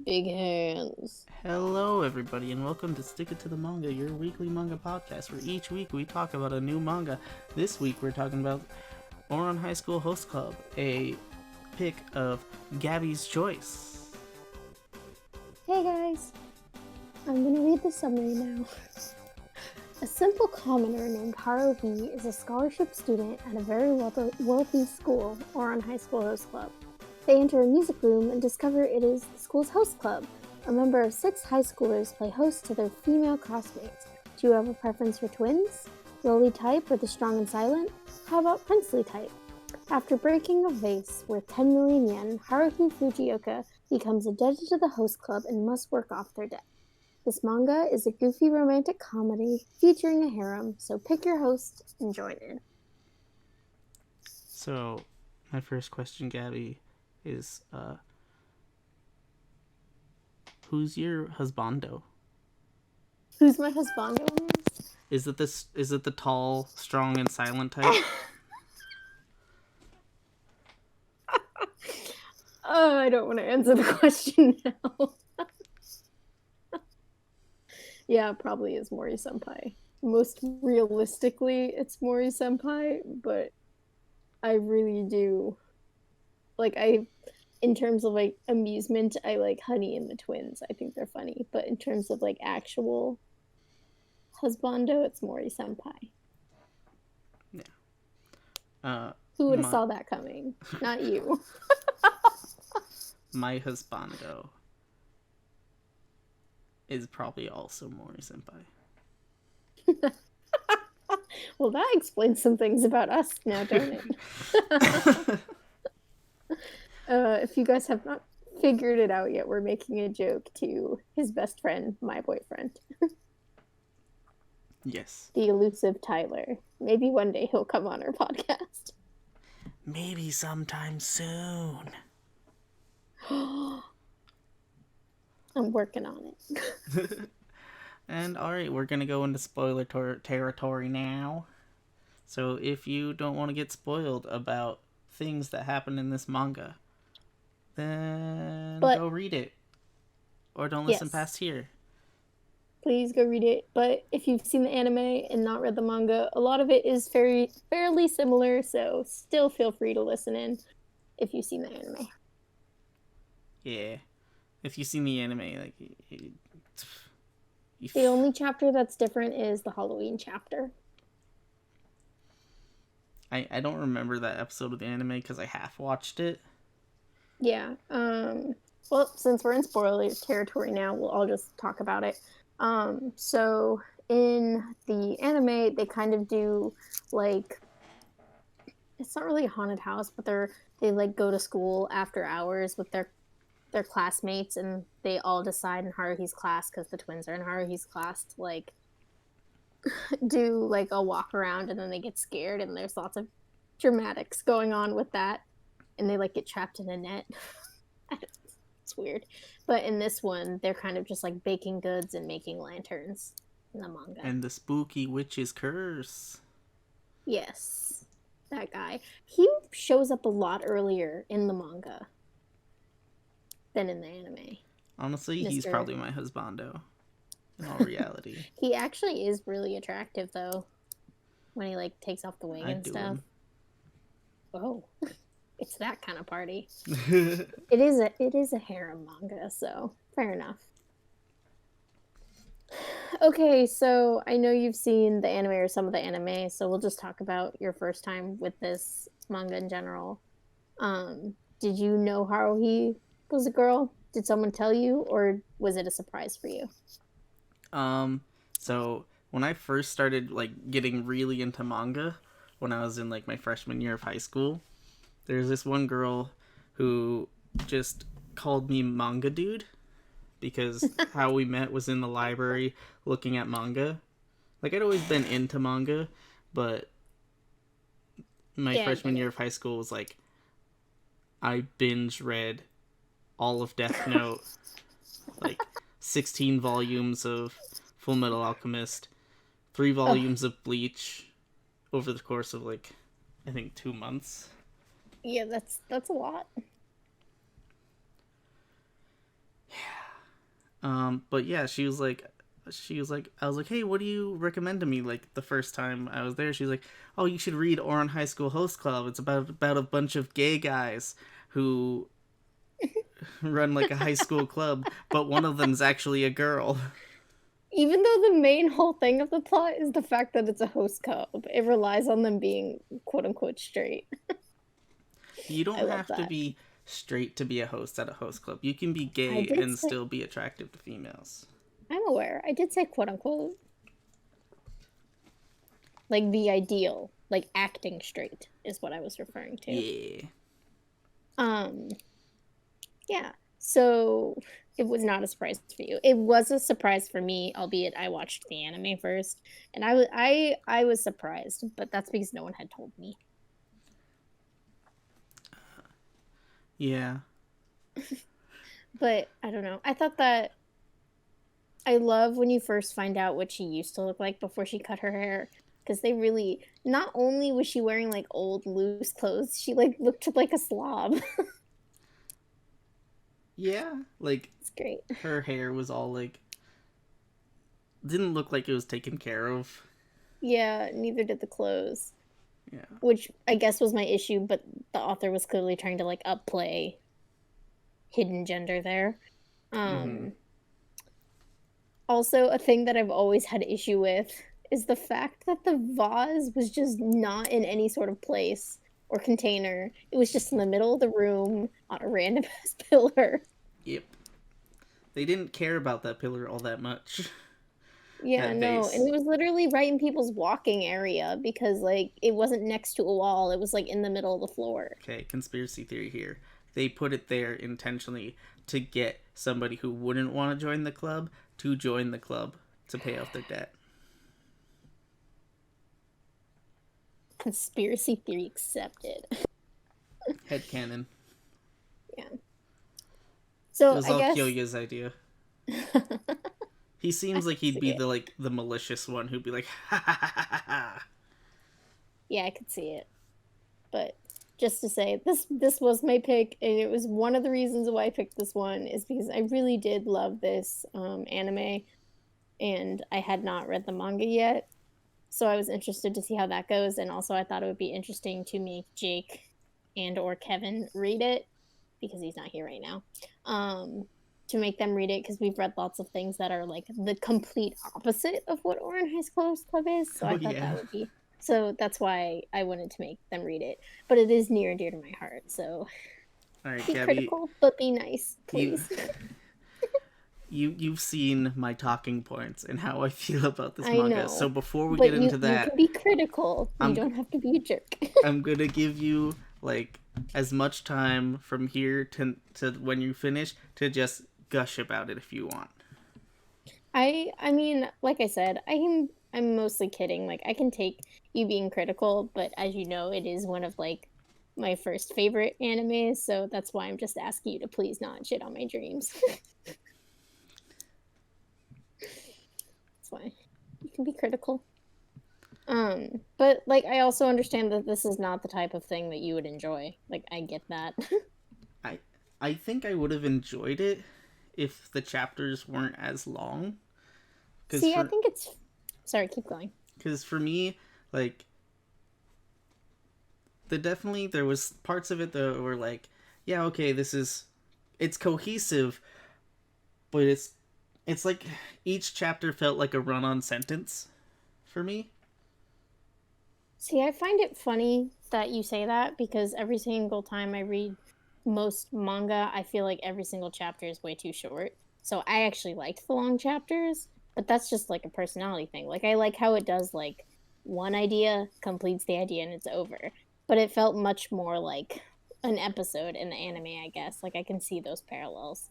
Big hands. Hello, everybody, and welcome to Stick It to the Manga, your weekly manga podcast, where each week we talk about a new manga. This week we're talking about Ouran High School Host Club, a pick of Gabi's choice. Hey guys, I'm gonna read the summary now. A simple commoner named Haruhi is a scholarship student at a very wealthy school, Ouran High School Host Club. They enter a music room and discover it is the school's host club. A member of 6 high schoolers play host to their female classmates. Do you have a preference for twins? Lowly type or the strong and silent? How about princely type? After breaking a vase worth 10 million yen, Haruhi Fujioka becomes indebted to the host club and must work off their debt. This manga is a goofy romantic comedy featuring a harem, so pick your host and join in. So, my first question, Gabi, is who's your husbando? Who's my husbando? Is it the tall, strong, and silent type? I don't want to answer the question now. Yeah, it probably is Mori Senpai. Most realistically, it's Mori Senpai, but I really do. In terms of, amusement, I like Honey and the Twins. I think they're funny. But in terms of, actual husbando, it's Mori Senpai. Yeah. Who would have saw that coming? Not you. My husbando is probably also Mori Senpai. Well, that explains some things about us now, don't it? If you guys have not figured it out yet, we're making a joke to his best friend, my boyfriend. Yes. The elusive Tyler. Maybe one day he'll come on our podcast. Maybe sometime soon. I'm working on it. And alright, we're gonna go into spoiler territory now. So if you don't want to get spoiled about things that happen in this manga, then go read it. Or don't listen past here. Please go read it. But if you've seen the anime and not read the manga, a lot of it is fairly similar, so still feel free to listen in if you've seen the anime. Yeah. If you've seen the anime, the only chapter that's different is the Halloween chapter. I don't remember that episode of the anime because I half watched it. Yeah. Well, since we're in spoiler territory now, I'll just talk about it. So in the anime, they kind of do it's not really a haunted house, but they go to school after hours with their classmates, and they all decide in Haruhi's class, because the twins are in Haruhi's class, to do a walk around, and then they get scared, and there's lots of dramatics going on with that, and they get trapped in a net. It's weird. But in this one, they're kind of just baking goods and making lanterns in the manga. And the spooky witch's curse. Yes, that guy. He shows up a lot earlier in the manga than in the anime. Honestly, he's probably my husbando, in all reality. He actually is really attractive, though, when he takes off the wig and stuff. Whoa. It's that kind of party. It is a harem manga, so fair enough. Okay, so I know you've seen the anime or some of the anime, so we'll just talk about your first time with this manga in general. Did you know Haruhi was a girl? Did someone tell you, or was it a surprise for you? So when I first started getting really into manga, when I was in my freshman year of high school, there's this one girl who just called me Manga Dude, because how we met was in the library looking at manga. I'd always been into manga, but my freshman year of high school was I binge read all of Death Note, 16 volumes of Full Metal Alchemist, 3 volumes of Bleach over the course of I think 2 months. Yeah, that's a lot. Yeah. But yeah, I was like, hey, what do you recommend to me? Like the first time I was there, she's like, oh, you should read Ouran High School Host Club. It's about a bunch of gay guys who run like a high school club, but one of them's actually a girl. Even though the main whole thing of the plot is the fact that it's a host club, it relies on them being quote unquote straight. You I don't love have to that. be straight to be a host at a host club. You can be I gay did and say, still be attractive to females. I'm aware. I did say quote unquote. Like the ideal, like acting straight is what I was referring to. Yeah. Um, yeah. So it was not a surprise for you. It was a surprise for me, albeit I watched the anime first, and I was surprised, but that's because no one had told me. Yeah. But I don't know. I thought that I love when you first find out what she used to look like before she cut her hair. Because they really, not only was she wearing like old loose clothes, she like looked like a slob. Yeah. Like It's great. her hair was all like didn't look like it was taken care of. Yeah, neither did the clothes. Yeah. Which I guess was my issue, but the author was clearly trying to like upplay hidden gender there. Mm-hmm. Um Also, a thing that I've always had issue with is the fact that the vase was just not in any sort of place or container. It was just in the middle of the room on a random ass pillar. Yep. They didn't care about that pillar all that much. Yeah, That no, and vase. it was literally right in people's walking area because like it wasn't next to a wall. It was like in the middle of the floor. Okay, conspiracy theory here. They put it there intentionally to get somebody who wouldn't want to join the club to join the club to pay off their debt. Conspiracy theory accepted. Headcanon. Yeah. It So was I all guess Kyoya's idea. He I seems can like he'd see be it. the malicious one who'd be like, ha ha ha ha ha. Yeah, I could see it. But just to say, this was my pick, and it was one of the reasons why I picked this one is because I really did love this anime, and I had not read the manga yet, so I was interested to see how that goes, and also I thought it would be interesting to make Jake and or Kevin read it because he's not here right now. To make them read it because we've read lots of things that are like the complete opposite of what Ouran High School Club is. So Oh I thought yeah. that would be so that's why I wanted to make them read it. But it is near and dear to my heart. So All right, be Gabby, critical, but be nice, you please. you've seen my talking points and how I feel about this I manga. So know. before we But get you into you that, can be critical. You I'm don't have to be a jerk. I'm gonna give you like as much time from here to when you finish to just gush about it if you want. I mean, like I said, I'm mostly kidding. Like I can take you being critical, but as you know, it is one of like my first favorite animes, so that's why I'm just asking you to please not shit on my dreams. That's why. You can be critical. But like I also understand that this is not the type of thing that you would enjoy. Like I get that. I I think I would have enjoyed it if the chapters weren't as long. Because See, I for think it's sorry, keep going. because for me, like there was parts of it that were like, yeah, okay, it's cohesive, but it's like each chapter felt like a run-on sentence for me. See, I find it funny that you say that because every single time I read most manga, I feel like every single chapter is way too short. So I actually liked the long chapters, but that's just like a personality thing. Like I like how it does like one idea completes the idea and it's over. But it felt much more like an episode in the anime, I guess. Like I can see those parallels.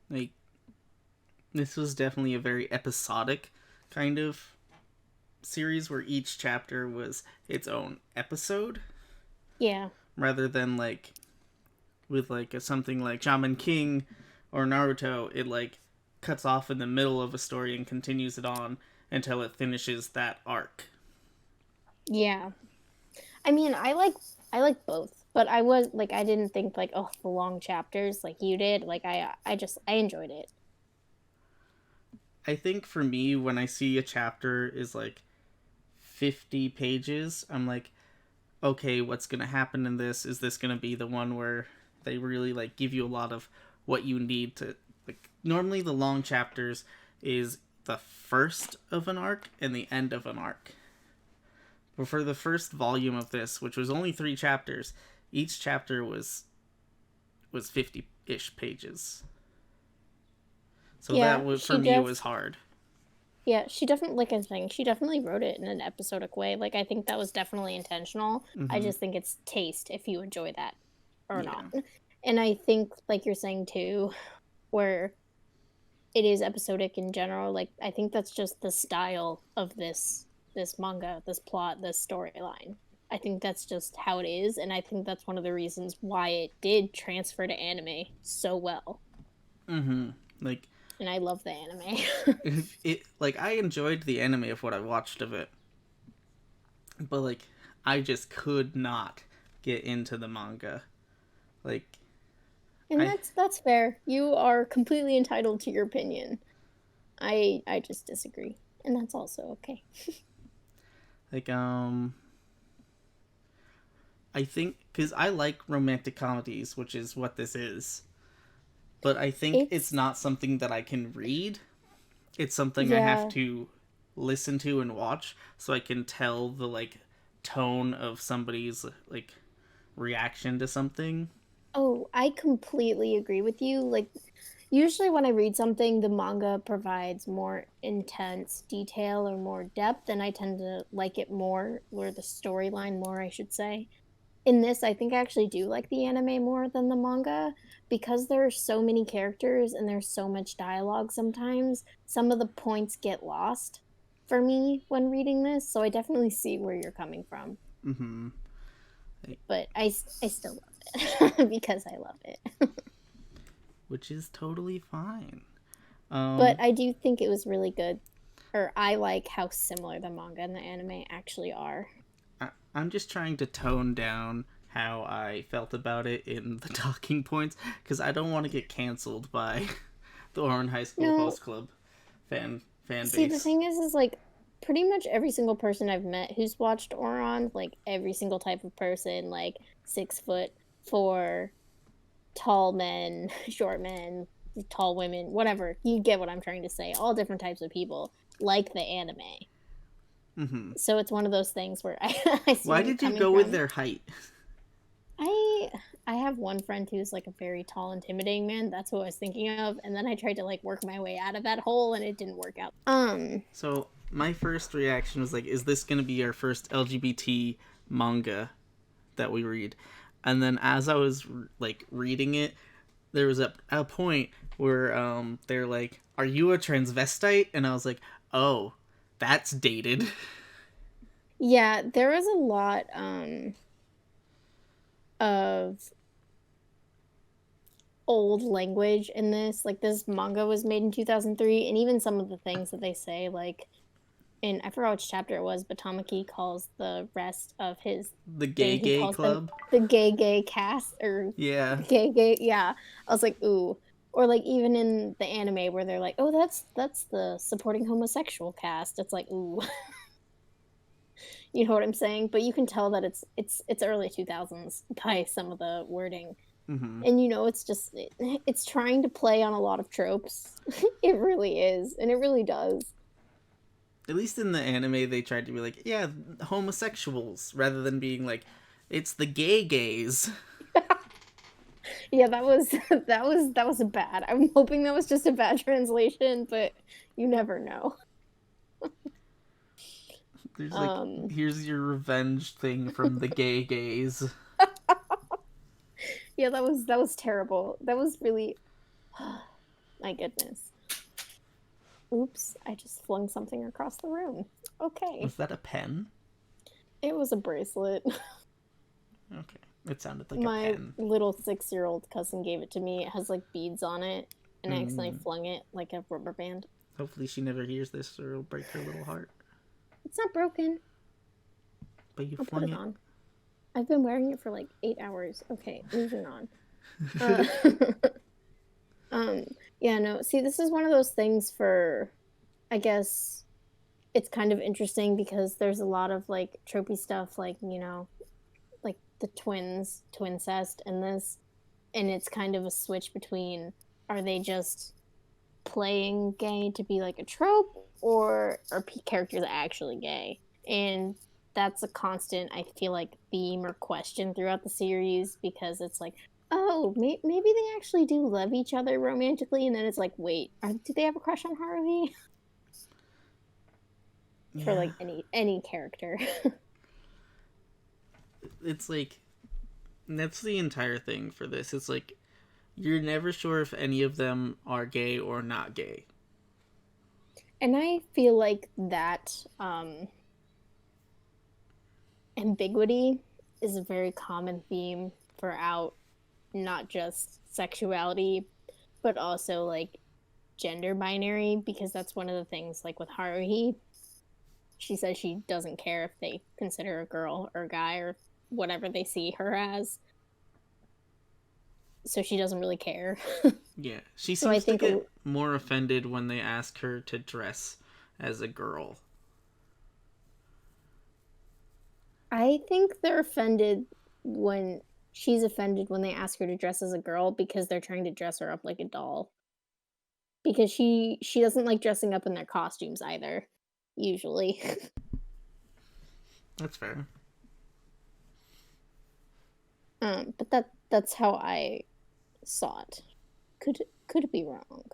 Like this was definitely a very episodic kind of series where each chapter was its own episode Yeah. rather than like with something like Shaman King or Naruto, it like cuts off in the middle of a story and continues it on until it finishes that arc. Yeah. I mean, I like both, But I was like, I didn't think like, oh, the long chapters like you did. Like I enjoyed it. I think for me, when I see a chapter is like 50 pages, I'm like, okay, what's gonna happen in this? Is this gonna be the one where they really like give you a lot of what you need to like? Normally, the long chapters is the first of an arc and the end of an arc. But for the first volume of this, which was only 3 chapters, each chapter was 50-ish pages. So Yeah, that was, for she me, it def was hard. yeah, she definitely like I was saying, she definitely wrote it in an episodic way. Like I think that was definitely intentional. I Mm-hmm. just think it's taste if you enjoy that or not. Yeah. And I think like you're saying too, where it is episodic in general, like I think that's just the style of this manga, this plot, this storyline. I think that's just how it is, and I think that's one of the reasons why it did transfer to anime so well. Mm-hmm. Like, And I love the anime. I enjoyed the anime of what I watched of it, but like I just could not get into the manga. Like And I that's fair. You are completely entitled to your opinion. I just disagree, and that's also okay. like I think because I like romantic comedies, which is what this is, but I think it's It's not something that I can read. It's something I have yeah. to listen to and watch so I can tell the like tone of somebody's like reaction to something. Oh, I completely agree with you. Like usually when I read something, the manga provides more intense detail or more depth, and I tend to like it more, or the storyline more, I should say. In this, I think I actually do like the anime more than the manga because there are so many characters and there's so much dialogue sometimes. Some of the points get lost for me when reading this, so I definitely see where you're coming from. Mm-hmm. But I still love it because I love it. Which is totally fine. But Um, I do think it was really good, or I like how similar the manga and the anime actually are. I'm just trying to tone down how I felt about it in the talking points because I don't want to get canceled by the Ouran High School No, Host Club fan see, the base. thing is like pretty much every single person I've met who's watched Oron, like every single type of person, like 6 foot, four, tall men, short men, tall women, whatever. You get what I'm trying to say. All different types of people like the anime. Mm-hmm. So it's one of those things where I see Why where you're did you coming go with from. their height? I I have one friend who's like a very tall, intimidating man. That's what I was thinking of, and then I tried to like work my way out of that hole, and it didn't work out. So my first reaction was like, "Is this gonna be our first LGBT manga that we read?" And then as I was like reading it, there was a point where they're like, "Are you a transvestite?" And I was like, "Oh, that's dated." Yeah, there was a lot of old language in this. Like this manga was made in 2003, and even some of the things that they say, like in I forgot which chapter it was, but Tamaki calls the rest of his The thing. He gay calls them club. the gay cast or Yeah. gay. Yeah, I was like, ooh. Or like even in the anime where they're like, oh, that's the supporting homosexual cast. It's like, ooh, you know what I'm saying? But you can tell that it's early 2000s by some of the wording. Mm-hmm. And it's just it's trying to play on a lot of tropes. It really is, and it really does. At least in the anime, they tried to be like, yeah, homosexuals, rather than being like, it's the gay gays. Yeah, that was that was a bad. I'm hoping that was just a bad translation, but you never know. There's like, Um, here's your revenge thing from the gay gays. yeah, that was terrible. That was really, my goodness. Oops, I just flung something across the room. Okay, Was that a pen? it was a bracelet. Okay. It sounded like a My pen. little 6-year-old cousin gave it to me. It has like beads on it, and I accidentally Mm. flung it like a rubber band. Hopefully she never hears this or it'll break her little heart. It's not broken. But you I'll put flung it it. on. I've been wearing it for like 8 hours. Okay, moving on. Uh, um, yeah, no. See, this is one of those things for, I guess, it's kind of interesting because there's a lot of like tropey stuff, like like the twincest in this, and it's kind of a switch between are they just playing gay to be like a trope, or are characters actually gay? And that's a constant, I feel like, theme or question throughout the series because it's like, oh, maybe they actually do love each other romantically, and then it's like, wait, do they have a crush on Haruhi? For Yeah. like any character. It's like, that's the entire thing for this. It's like, you're never sure if any of them are gay or not gay. And I feel like that ambiguity is a very common theme throughout not just sexuality, but also like gender binary, because that's one of the things like with Haruhi. She says she doesn't care if they consider a girl or a guy or whatever they see her as. So she doesn't really care. Yeah. She So I seems to think get more offended when they ask her to dress as a girl. they're offended when she's offended when they ask her to dress as a girl because they're trying to dress her up like a doll. Because she doesn't like dressing up in their costumes either, usually. That's fair. But that's how I saw it. Could be wrong.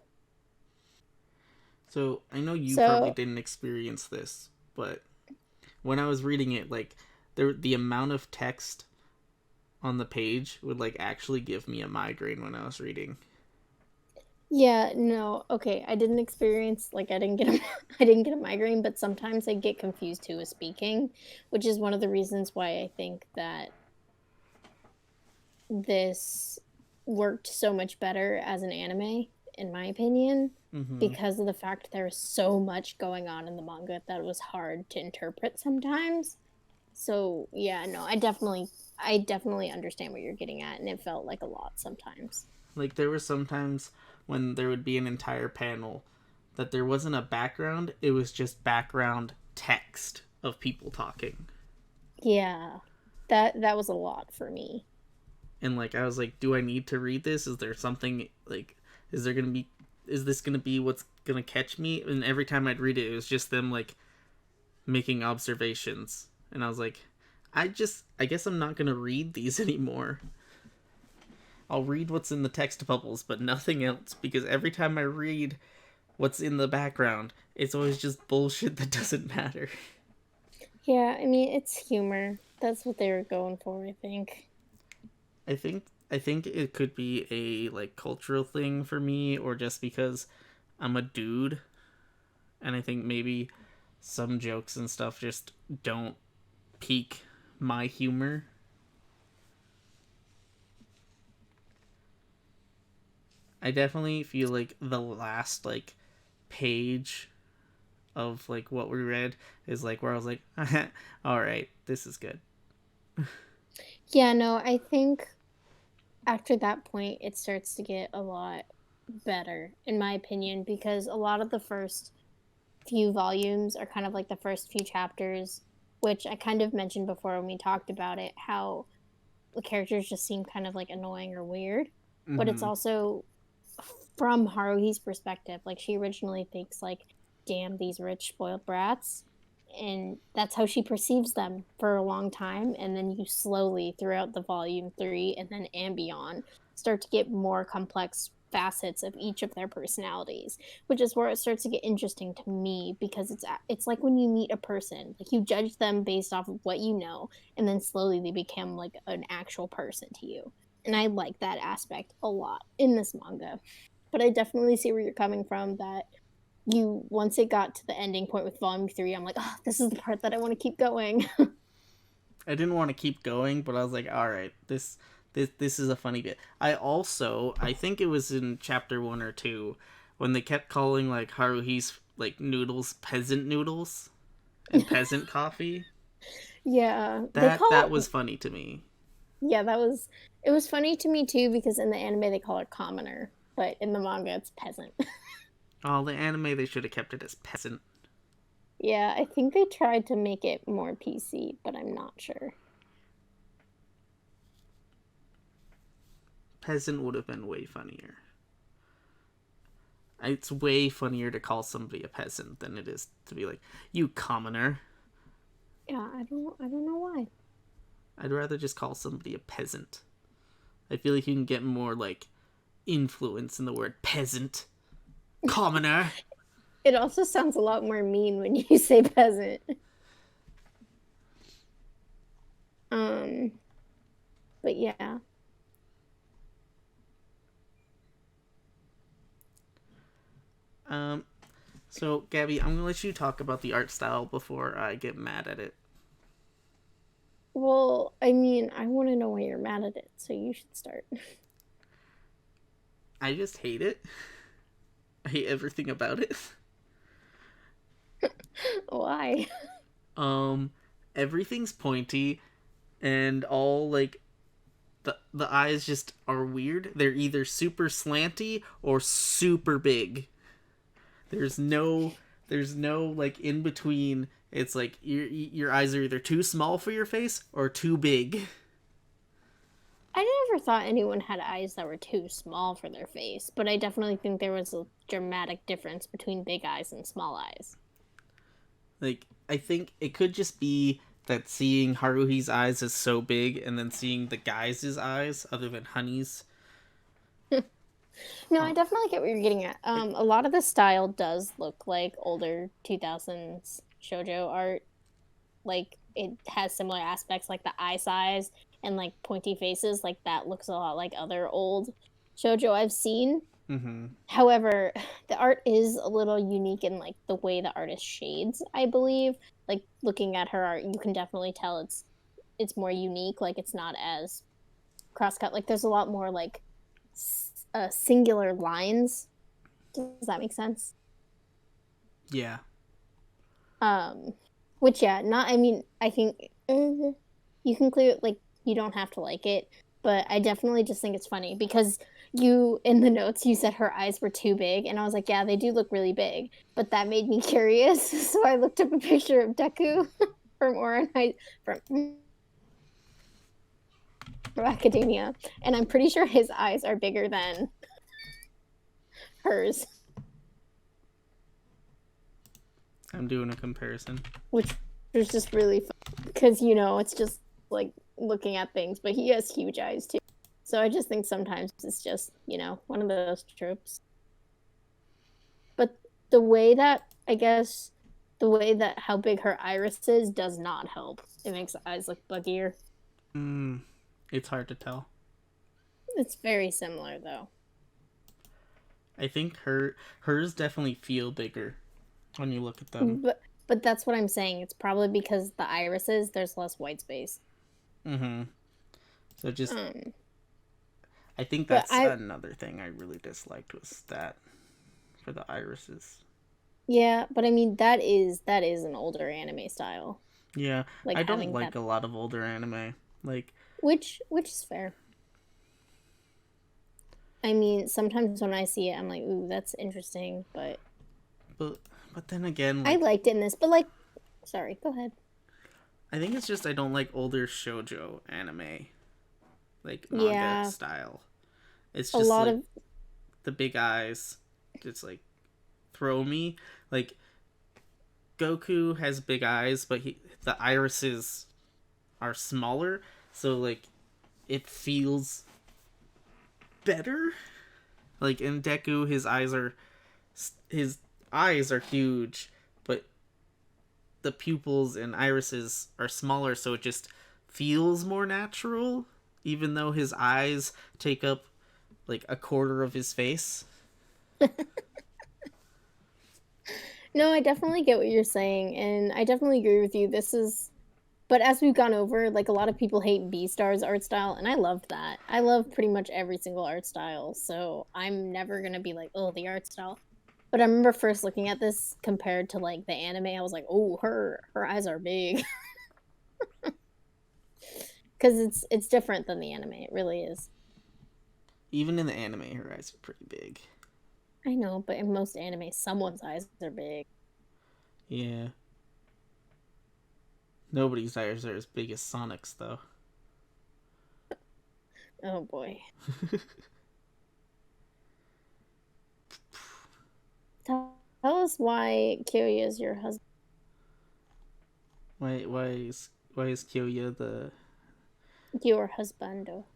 So I know you probably So didn't experience this, but when I was reading it, like the amount of text on the page would like actually give me a migraine when I was reading. yeah, no, okay. I didn't experience like I didn't get a I didn't get a migraine, but sometimes I get confused too with speaking, which is one of the reasons why I think that this worked so much better as an anime, in my opinion, Mm-hmm. because of the fact there was so much going on in the manga that it was hard to interpret sometimes. So yeah, no, I definitely understand what you're getting at, and it felt like a lot sometimes. Like there were sometimes when there would be an entire panel that there wasn't a background; it was just background text of people talking. Yeah. That was a lot for me. And like I was like, do I need to read this? Is there something like is there gonna be is this gonna be what's gonna catch me? And every time I'd read it, it was just them like making observations. And I was like, I guess I'm not gonna read these anymore. I'll read what's in the text bubbles, but nothing else, because every time I read what's in the background, it's always just bullshit that doesn't matter. Yeah, I mean, it's humor. That's what they were going for, I think. I think it could be a like cultural thing for me, or just because I'm a dude, and I think maybe some jokes and stuff just don't pique my humor. I definitely feel like the last like page of like what we read is like where I was like, all right, this is good. Yeah, no, I think after that point it starts to get a lot better in my opinion, because a lot of the first few volumes are kind of like the first few chapters, which I kind of mentioned before when we talked about it, how the characters just seem kind of like annoying or weird. But it's Mm-hmm. also from Haruhi's perspective. Like she originally thinks like, damn, these rich spoiled brats. And that's how she perceives them for a long time. And then you slowly throughout the volume three and then and beyond start to get more complex facets of each of their personalities, which is where it starts to get interesting to me, because it's like when you meet a person, like you judge them based off of what you know, and then slowly they become like an actual person to you. And I like that aspect a lot in this manga. But I definitely see where you're coming from, that you once it got to the ending point with volume three, I'm like, oh, this is the part that I want to keep going. I didn't want to keep going, but I was like, all right, this is a funny bit. I think it was in chapter 1 or 2 when they kept calling like Haruhi's like noodles peasant noodles and peasant coffee. Yeah, they That call that it. was funny to me. Yeah, it was funny to me too because in the anime they call her commoner, but in the manga it's peasant. Oh, the anime, they should have kept it as peasant. Yeah, I think they tried to make it more PC, but I'm not sure. Peasant would have been way funnier. It's way funnier to call somebody a peasant than it is to be like, you commoner. Yeah, I don't know why. I'd rather just call somebody a peasant. I feel like you can get more like influence in the word peasant. Commoner. It also sounds a lot more mean when you say peasant. Um, but yeah. Um, so Gabby, I'm gonna let you talk about the art style before I get mad at it. Well, I mean, I want to know why you're mad at it, so you should start. I just hate it. I hate everything about it. Why? Um, everything's pointy and all like the eyes just are weird. They're either super slanty or super big. There's no there's no like in between. It's like your eyes are either too small for your face or too big. I never thought anyone had eyes that were too small for their face, but I definitely think there was a dramatic difference between big eyes and small eyes. Like I think it could just be that seeing Haruhi's eyes is so big and then seeing the guys' eyes other than Honey's. No, I Oh, definitely get what you're getting at. like A lot of the style does look like older 2000s shoujo art. Like it has similar aspects, like the eye size and like pointy faces. Like that looks a lot like other old shoujo I've seen. mm-hmm. However, the art is a little unique in like the way the artist shades, I believe. Like looking at her art, you can definitely tell it's more unique. Like it's not as crosscut. Like there's a lot more like singular lines. Does that make sense? Yeah. Um, which yeah, not. I mean, I think you can clear like you don't have to like it, but I definitely just think it's funny because you in the notes you said her eyes were too big, and I was like, yeah, they do look really big, but that made me curious, so I looked up a picture of Deku from Ouran from Academia, and I'm pretty sure his eyes are bigger than hers, I'm doing a comparison. which was just really fun because it's just like looking at things, but he has huge eyes too. So I just think sometimes it's just one of those tropes. But the way that I guess the way that how big her iris is does not help. It makes the eyes look buggier. Mm, it's hard to tell. It's very similar though. I think hers definitely feel bigger when you look at them. But that's what I'm saying. It's probably because the irises there's less white space. Mm-hmm. So just Um, I think but that's I another thing I really disliked was that for the irises. Yeah, but I mean that is an older anime style. Yeah, Like I don't having like that a lot of older anime. Like, which is fair. I mean, sometimes when I see it, I'm like, ooh, that's interesting, but but but then again, I like liked it in this. But like, sorry, go ahead. I think it's just I don't like older shojo anime, like manga Yeah, style. It's a just lot like of the big eyes, just like throw me. Like Goku has big eyes, but the irises are smaller, so like it feels better. Like in Deku, his eyes are huge, but the pupils and irises are smaller, so it just feels more natural, even though his eyes take up like a quarter of his face. no, I definitely get what you're saying, and I definitely agree with you. But as we've gone over, like a lot of people hate Star's art style, and I loved that. I love pretty much every single art style, so I'm never gonna be like, oh, the art style. But I remember first looking at this compared to like the anime, I was like, oh, her eyes are big. Because it's different than the anime. It really is. Even in the anime, her eyes are pretty big. I know, but in most anime, someone's eyes are big. Yeah. Nobody's eyes are as big as Sonic's, though. Oh boy. Tell us why Kyoya is your husband. Why is Kyoya the Your husbando.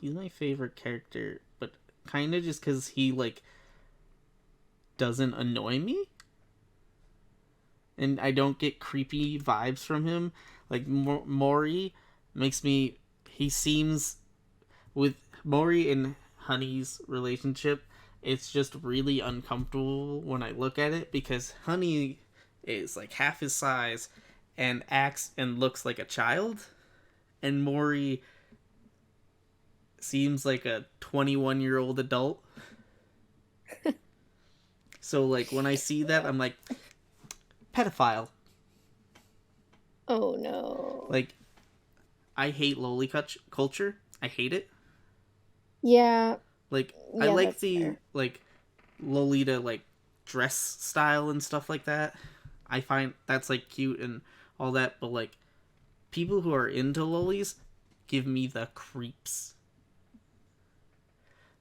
he's my favorite character, but kind of just because he like doesn't annoy me, and I don't get creepy vibes from him. Like Mori makes me. He seems with Mori and Honey's relationship. It's just really uncomfortable when I look at it because Honey is like half his size and acts and looks like a child, and Mori seems like a 21-year-old adult. So like when I see that, I'm like, pedophile. Oh no. Like I hate loli culture. I hate it. Yeah, Like I yeah, like that's the fair. like Lolita like dress style and stuff like that. I find that's like cute and all that, but like people who are into lolis give me the creeps.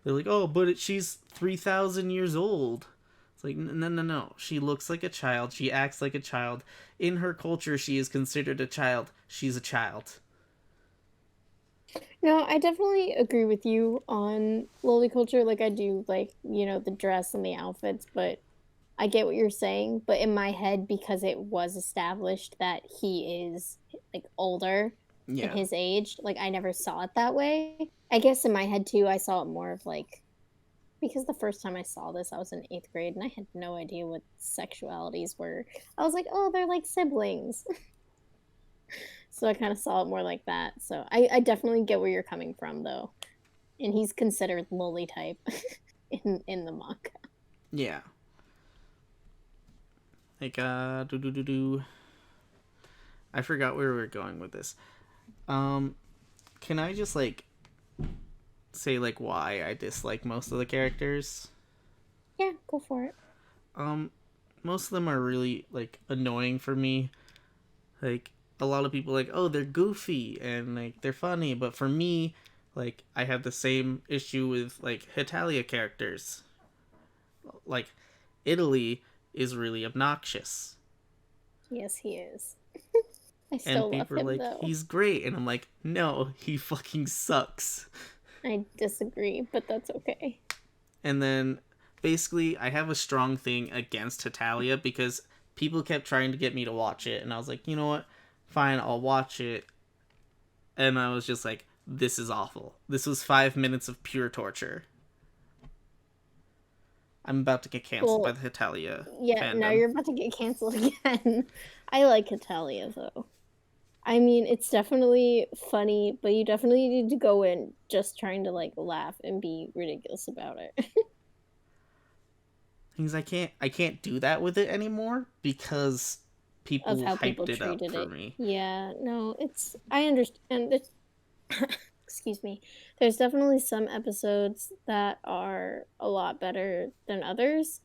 They're like, "Oh, but she's 3,000 years old." It's like, no, no, no. She looks like a child. She acts like a child. In her culture, she is considered a child. She's a child. No, I definitely agree with you on loli culture. Like I do like, the dress and the outfits, but I get what you're saying. But in my head, because it was established that he is like older than Yeah. his age, like I never saw it that way. I guess in my head too, I saw it more of like because the first time I saw this, I was in eighth grade and I had no idea what sexualities were. I was like, oh, they're like siblings. So I kind of saw it more like that. So I definitely get where you're coming from though. And he's considered loli type in the manga. Yeah. Like, do do do do. I forgot where we were going with this. Um, can I just like say like why I dislike most of the characters? Yeah, go for it. Um, most of them are really like annoying for me. Like a lot of people like, oh, they're goofy and like they're funny, but for me, like I have the same issue with like Hitalia characters. Like Italy is really obnoxious. Yes, he is. I And still love people are him like, though. he's great. And I'm like, no, he fucking sucks. I disagree, but that's okay. And then basically, I have a strong thing against Hitalia because people kept trying to get me to watch it. And I was like, you know what? Fine, I'll watch it. And I was just like, this is awful. This was 5 minutes of pure torture. I'm about to get canceled by Well, the Hitalia yeah, now fandom. you're about to get canceled again. I like Italia though. I mean, it's definitely funny, but you definitely need to go in just trying to like laugh and be ridiculous about it. Things I can't do that with it anymore because Of people how people hyped it up treated for it. me. Yeah, no, I understand. Excuse me. There's definitely some episodes that are a lot better than others,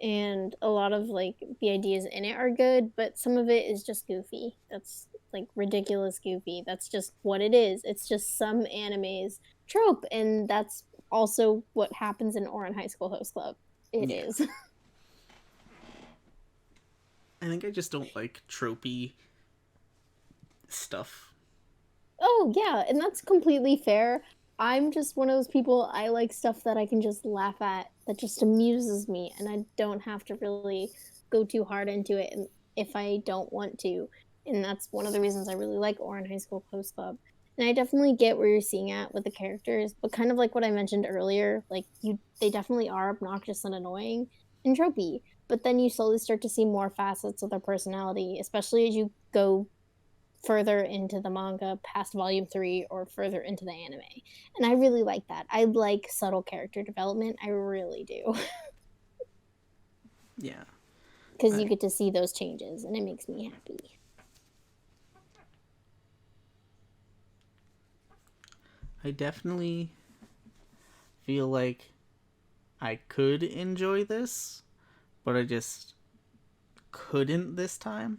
and a lot of like the ideas in it are good, but some of it is just goofy. That's like ridiculous goofy. That's just what it is. It's just some anime's trope, and that's also what happens in Ouran High School Host Club. It Yeah. is. I think I just don't like tropey stuff. Oh, yeah, and that's completely fair. I'm just one of those people, I like stuff that I can just laugh at, that just amuses me, and I don't have to really go too hard into it if I don't want to. And that's one of the reasons I really like Ouran High School Host Club. And I definitely get where you're seeing at with the characters, but kind of like what I mentioned earlier, like they definitely are obnoxious and annoying and tropey. But then you slowly start to see more facets of their personality, especially as you go further into the manga past volume 3 or further into the anime. And I really like that. I like subtle character development. I really do. Yeah. Because I, you get to see those changes and it makes me happy. I definitely feel like I could enjoy this, but I just couldn't this time.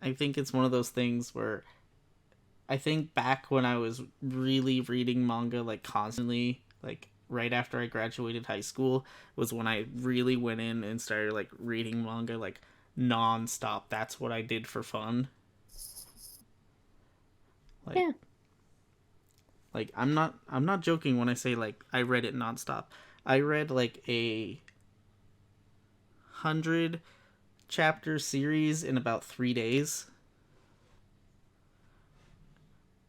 I think it's one of those things where I think back when I was really reading manga like constantly, like right after I graduated high school, was when I really went in and started like reading manga like non-stop. That's what I did for fun. Like Yeah. I'm not joking when I say like I read it nonstop. I read like a 100 chapter series in about 3 days,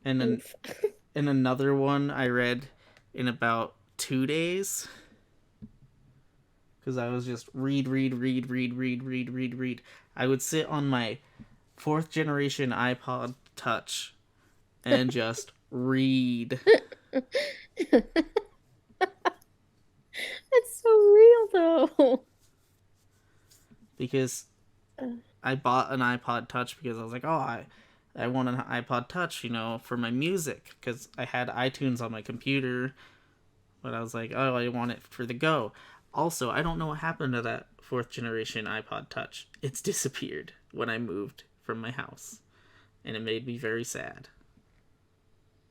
and then Oof. and another one I read in about 2 days because I was just read. I would sit on my fourth generation iPod Touch and just read That's so real, though. because I bought an iPod Touch because I was like, oh, I want an iPod Touch, for my music because I had iTunes on my computer, but I was like, oh, I want it for the go. Also, I don't know what happened to that fourth generation iPod Touch. It's disappeared when I moved from my house, and it made me very sad.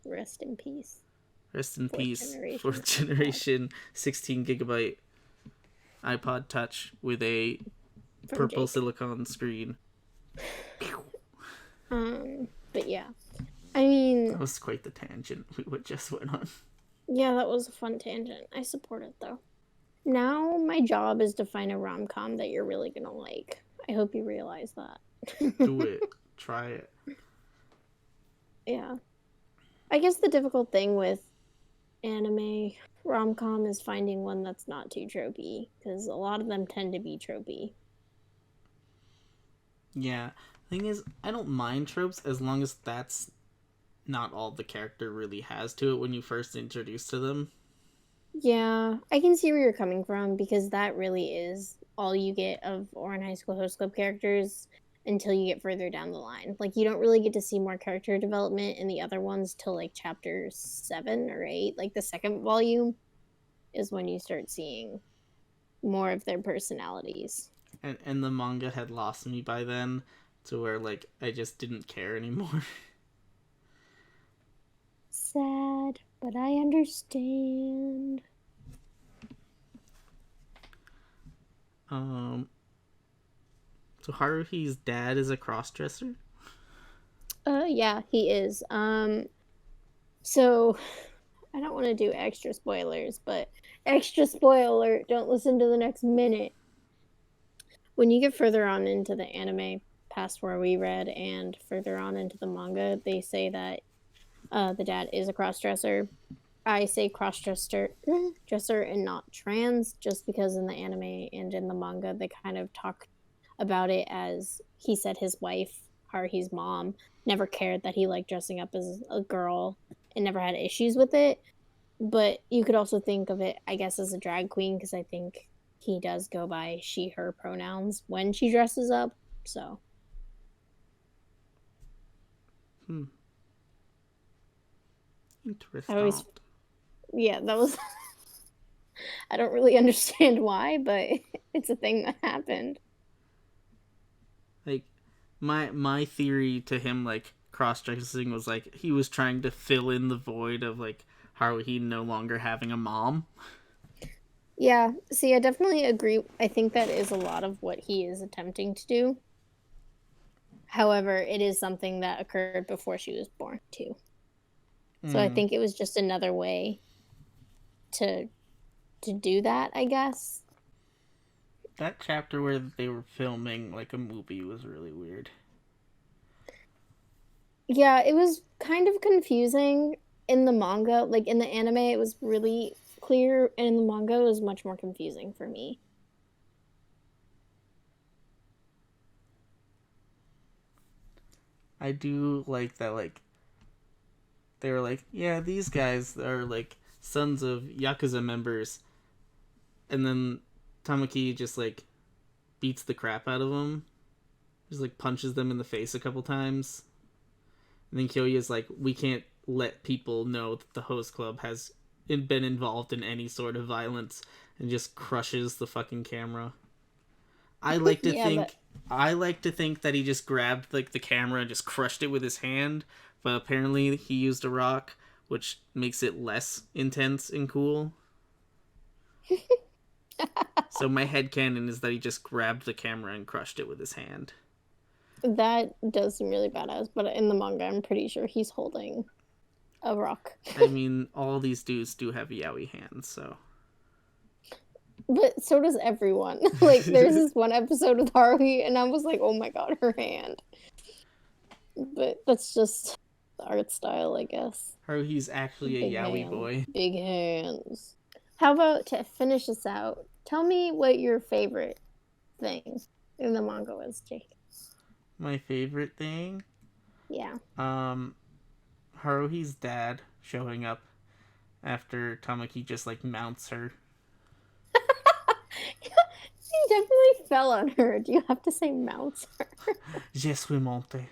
Rest in peace. Rest in Fourth peace, generation fourth iPod. generation 16 gigabyte iPod Touch with a From purple Jake. silicone screen. But yeah. I mean, That was quite the tangent we just went on. yeah, that was a fun tangent. I support it, though. Now my job is to find a rom-com that you're really gonna like. I hope you realize that. Do it. Try it. Yeah. I guess the difficult thing with anime rom-com is finding one that's not too tropey, because a lot of them tend to be tropey. Yeah. Thing is, I don't mind tropes as long as that's not all the character really has to it when you first introduce to them. Yeah, I can see where you're coming from because that really is all you get of Ouran High School Host Club characters until you get further down the line. Like, you don't really get to see more character development in the other ones till like chapter 7 or 8. Like, the second volume is when you start seeing more of their personalities. And the manga had lost me by then to where like I just didn't care anymore. Sad, but I understand. um so Haruhi's dad is a crossdresser? Yeah, he is. So I don't want to do extra spoilers, but extra spoiler, don't listen to the next minute. When you get further on into the anime, past where we read, and further on into the manga, they say that the dad is a crossdresser. I say dresser and not trans, just because in the anime and in the manga they kind of talk about it as he said his wife, Haruhi's mom, never cared that he liked dressing up as a girl and never had issues with it. But you could also think of it, I guess, as a drag queen because I think he does go by she, her pronouns when she dresses up. So. I Interesting. always, yeah, that was. I don't really understand why, but it's a thing that happened. Like my theory to him like cross-dressing was like he was trying to fill in the void of like Haruhi no longer having a mom. Yeah, see, I definitely agree. I think that is a lot of what he is attempting to do. However, it is something that occurred before she was born, too. So I think it was just another way to do that, I guess. That chapter where they were filming like a movie was really weird. Yeah, it was kind of confusing in the manga. Like in the anime, it was really clear, and in the manga, it was much more confusing for me. I do like that like they were like, yeah, these guys are like sons of Yakuza members, and then Tamaki just like beats the crap out of them, just like punches them in the face a couple times, And then Kyoya's like, we can't let people know that the host club has been involved in any sort of violence, and just crushes the fucking camera. I like to think that he just grabbed like the camera and just crushed it with his hand, but apparently he used a rock, which makes it less intense and cool. So my headcanon is that he just grabbed the camera and crushed it with his hand. That does seem really badass, but in the manga, I'm pretty sure he's holding a rock. I mean, all these dudes do have yaoi hands, so. But so does everyone. Like, there's this one episode with Haruhi, and I was like, oh my god, her hand. But that's just the art style, I guess. Haruhi's actually a yaoi boy. Big hands. How about, to finish this out, tell me what your favorite thing in the manga was, Jake. My favorite thing? Yeah. Haruhi's dad showing up after Tamaki just, like, mounts her. He definitely fell on her. Do you have to say mounts her? Je suis monté.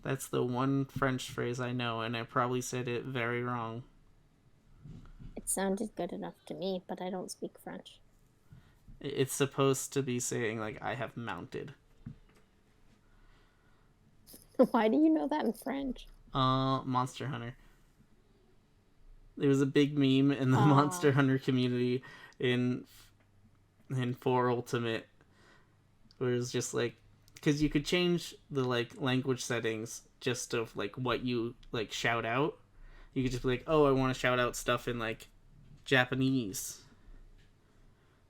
That's the one French phrase I know, and I probably said it very wrong. It sounded good enough to me, but I don't speak French. It's supposed to be saying, like, I have mounted. Why do you know that in French? Monster Hunter. There was a big meme in the Monster Hunter community in 4 Ultimate, where it was just like, because you could change the like language settings just of like what you like shout out. You could just be like, oh, I want to shout out stuff in like Japanese,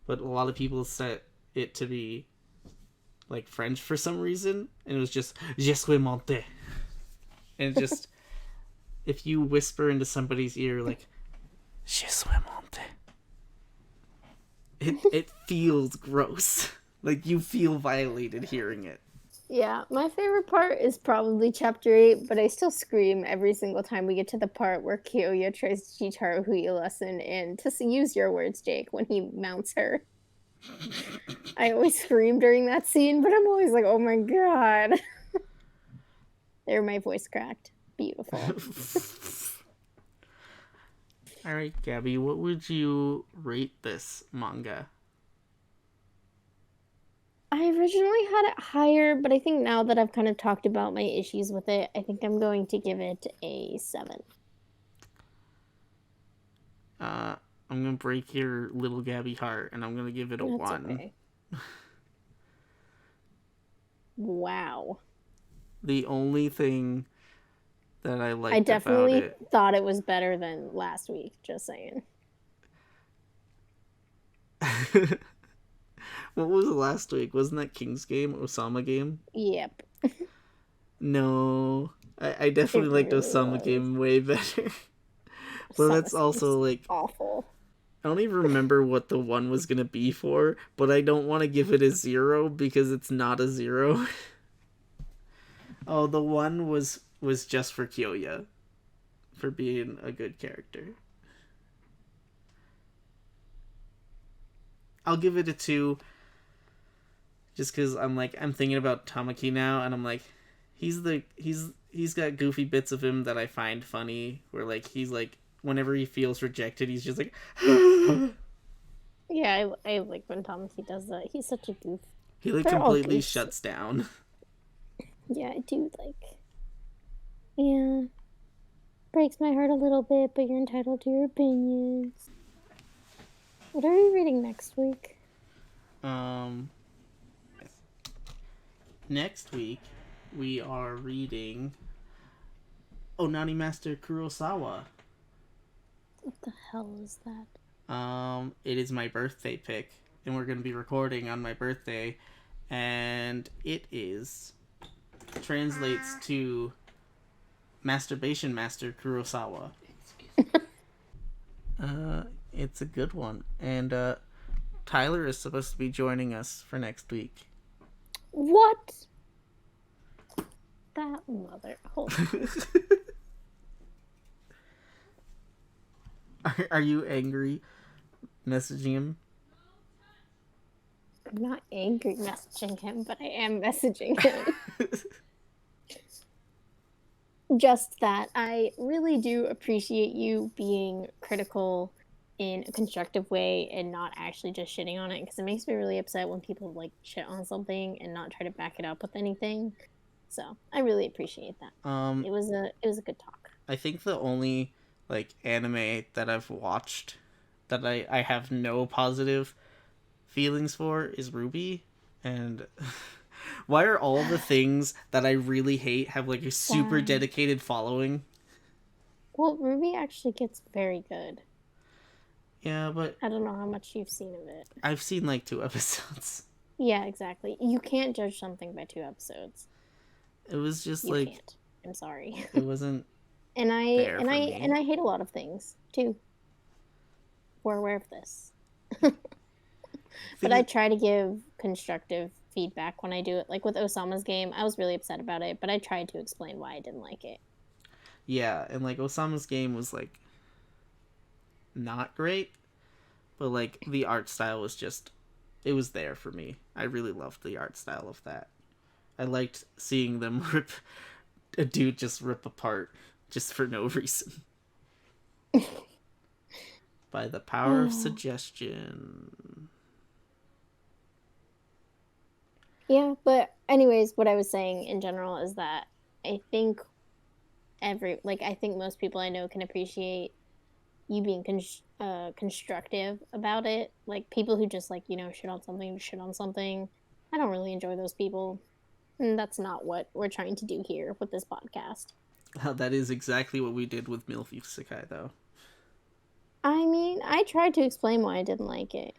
but a lot of people set it to be like French for some reason, and it was just je suis monté, and just if you whisper into somebody's ear like je suis monté, it feels gross. Like you feel violated hearing it. Yeah, my favorite part is probably chapter 8, but I still scream every single time we get to the part where Kyoya tries to teach Haruhi a lesson, and to use your words, Jake, when he mounts her. I always scream during that scene, but I'm always like, oh my god. There, my voice cracked. Beautiful. Alright, Gabby, what would you rate this manga? I originally had it higher, but I think now that I've kind of talked about my issues with it, I think I'm going to give it a 7. I'm gonna break your little Gabby heart, and I'm gonna give it a 1. Okay. Wow. The only thing that I liked I definitely about it... thought it was better than last week, just saying. What was last week? Wasn't that King's Game? Osama Game? Yep. No. I definitely liked really Osama Game way better. But that's also like awful. I don't even remember what the 1 was gonna be for, but I don't want to give it a 0 because it's not a 0. Oh, the 1 was just for Kyoya, for being a good character. I'll give it a 2, just because I'm thinking about Tamaki now, and I'm like, he's got goofy bits of him that I find funny, where like he's like, whenever he feels rejected, he's just like, yeah, I like when Tamaki does that. He's such a goof. He like completely shuts down. Yeah, I do like. Yeah, breaks my heart a little bit, but you're entitled to your opinions. What are we reading next week? Next week we are reading Onani Master Kurosawa. What the hell is that? It is my birthday pick, and we're going to be recording on my birthday, and it translates to Masturbation Master Kurosawa. It's a good one, and Tyler is supposed to be joining us for next week. What? That mother. Hold on. Are you angry messaging him? I'm not angry messaging him, but I am messaging him. just that I really do appreciate you being critical in a constructive way and not actually just shitting on it, because it makes me really upset when people like shit on something and not try to back it up with anything. So I really appreciate that. Um, It was a good talk. I think the only like anime that I've watched that I have no positive feelings for is Ruby, and why are all the things that I really hate have like a super Sad. dedicated following? Well, Ruby actually gets very good. Yeah, but I don't know how much you've seen of it. I've seen like 2 episodes. Yeah, exactly. You can't judge something by 2 episodes. It was just You like can't. I'm sorry. it wasn't and I there and for I me. and I hate a lot of things too. We're aware of this. But Thing I is, try to give constructive feedback when I do it. Like with Osama's game, I was really upset about it, but I tried to explain why I didn't like it. yeah, and like Osama's game was like not great, but like the art style was just it was there for me. I really loved the art style of that. I liked seeing them rip a dude just rip apart just for no reason by the power of suggestion. Yeah, but anyways, what I was saying in general is that I think I think most people I know can appreciate you being constructive about it. Like people who just like, shit on something, shit on something. I don't really enjoy those people. And that's not what we're trying to do here with this podcast. That is exactly what we did with Milf Isekai, though. I mean, I tried to explain why I didn't like it.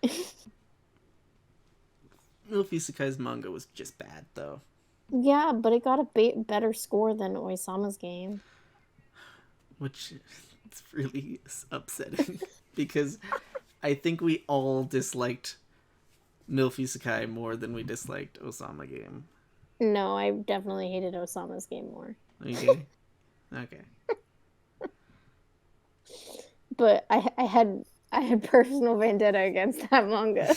Milf Isekai's manga was just bad, though. Yeah, but it got a better score than Oisama's game. Which is really upsetting because I think we all disliked Milf Isekai more than we disliked Osama game. No, I definitely hated Osama's game more. Okay? Okay. But I had personal vendetta against that manga.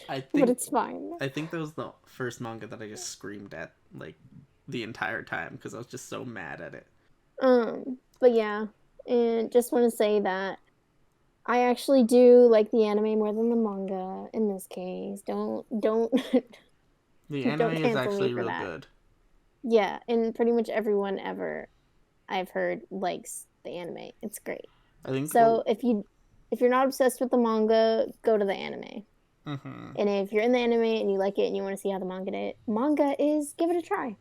I But think it's fine. I think that was the first manga that I just screamed at like the entire time because I was just so mad at it. But yeah, and just want to say that I actually do like the anime more than the manga in this case. Don't The anime don't is cancel me actually for real that. good. Yeah, and pretty much everyone ever I've heard likes the anime. It's great. I think the So if you're not obsessed with the manga, go to the anime. mm-hmm. And if you're in the anime and you like it and you want to see how the manga is, give it a try.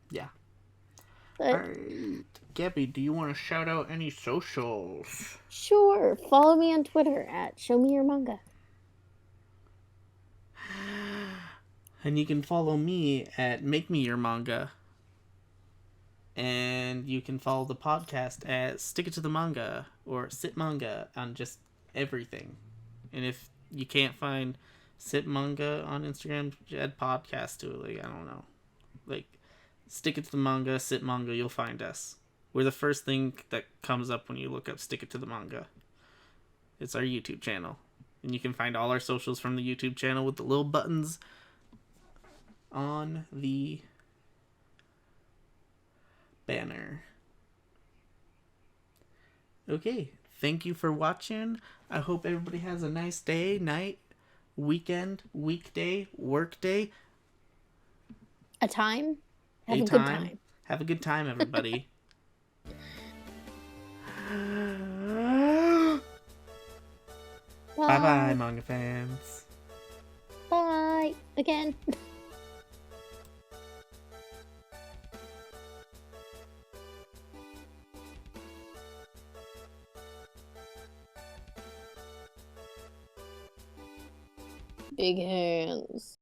Yeah. All But right, Gabby, do you want to shout out any socials? sure, follow me on Twitter at Show Me Your Manga. And you can follow me at Make Me Your Manga. And you can follow the podcast at Stick It to the Manga or Sit Manga on just everything. And if you can't find Sit Manga on Instagram, add podcast to it. Like, I don't know. Like, Stick It to the Manga, Sit Manga, you'll find us. We're the first thing that comes up when you look up Stick It to the Manga. It's our YouTube channel. And you can find all our socials from the YouTube channel with the little buttons on the banner. Okay, thank you for watching. I hope everybody has a nice day, night, weekend, weekday, work day. A time? Have A a good time. time. Have a good time, everybody. Bye bye, Bye. manga fans. Bye. Again. Big hands.